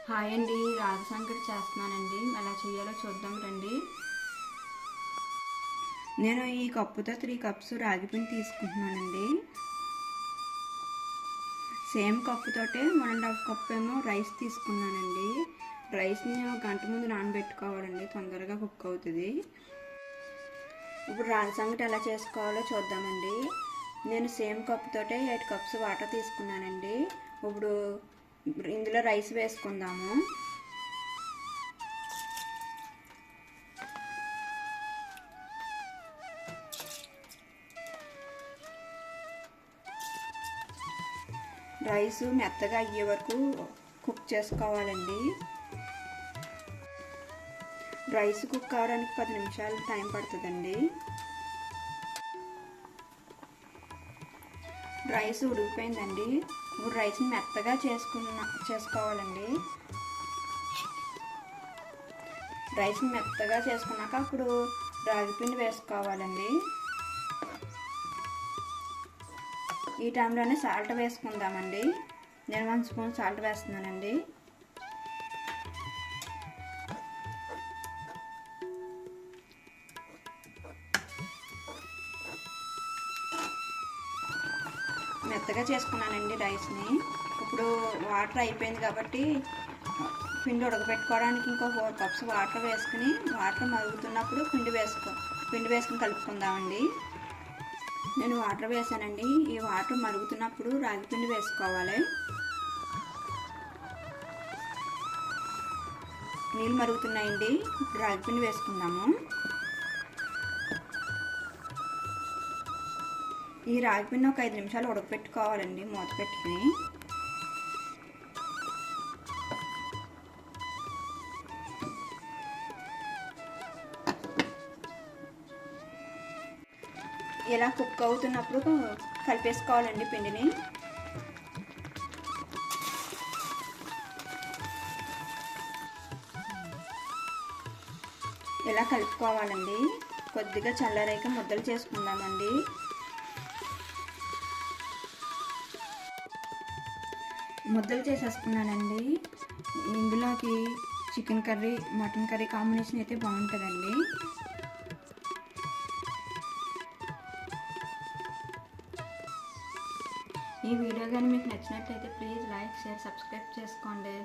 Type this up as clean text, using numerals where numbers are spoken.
Hi అండి, రాగి సంకటి చేస్తున్నానండి. ఎలా చేయాలో చూద్దాం రండి. నేను ఈ కప్పుతో 3 కప్స్ రాగి పిండి తీసుకుంటున్నానండి. సేమ్ కప్పుతోటే 1.5 కప్ ఏమో రైస్ తీసుకున్నానండి. రైస్ని ఒక గంట ముందు నానబెట్టుకోవాలండి, తొందరగా కుక్ అవుతుంది. ఇప్పుడు రాగి సంకటి ఎలా చేసుకోవాలో చూద్దామండి. నేను సేమ్ కప్పుతోటే 8 కప్స్ వాటర్ తీసుకున్నానండి. ఇప్పుడు ఇందులో రైస్ వేసుకుందాము. రైస్ మెత్తగా అయ్యే వరకు కుక్ చేసుకోవాలండి. రైస్ కుక్ కావడానికి 10 నిమిషాలు టైం పడుతుందండి. రైస్ ఉడికిపోయిందండి. ఇప్పుడు రైస్ని మెత్తగా చేసుకోవాలండి. రైస్ని మెత్తగా చేసుకున్నాక అప్పుడు రాగిపిండి వేసుకోవాలండి. ఈ టైంలోనే సాల్ట్ వేసుకుందామండి. నేను 1 స్పూన్ సాల్ట్ వేస్తున్నానండి. మెత్తగా చేసుకున్నానండి రైస్ని. ఇప్పుడు వాటర్ అయిపోయింది కాబట్టి పిండి ఉడకబెట్టుకోవడానికి ఇంకో 4 కప్స్ వాటర్ వేసుకుని, వాటర్ మరుగుతున్నప్పుడు పిండి వేసుకుని కలుపుకుందామండి. నేను వాటర్ వేసానండి. ఈ వాటర్ మరుగుతున్నప్పుడు రాగి పిండి వేసుకోవాలి. నీళ్ళు మరుగుతున్నాయండి. ఇప్పుడు రాగి పిండి వేసుకుందాము. ఈ రాగి పిండి ఒక 5 నిమిషాలు ఉడకపెట్టుకోవాలండి, మూత పెట్టుకుని. ఇలా కుక్ అవుతున్నప్పుడు కలిపేసుకోవాలండి పిండిని. ఇలా కలుపుకోవాలండి. కొద్దిగా చల్లారాక ముద్దలు చేసుకుందామండి. ముద్దలు చేసేసుకున్నానండి. ఇందులోకి chicken curry, mutton curry combination అయితే బాగుంటుందండి. ఈ వీడియో కానీ మీకు నచ్చినట్లయితే ప్లీజ్ లైక్, షేర్, సబ్స్క్రైబ్ చేసుకోండి.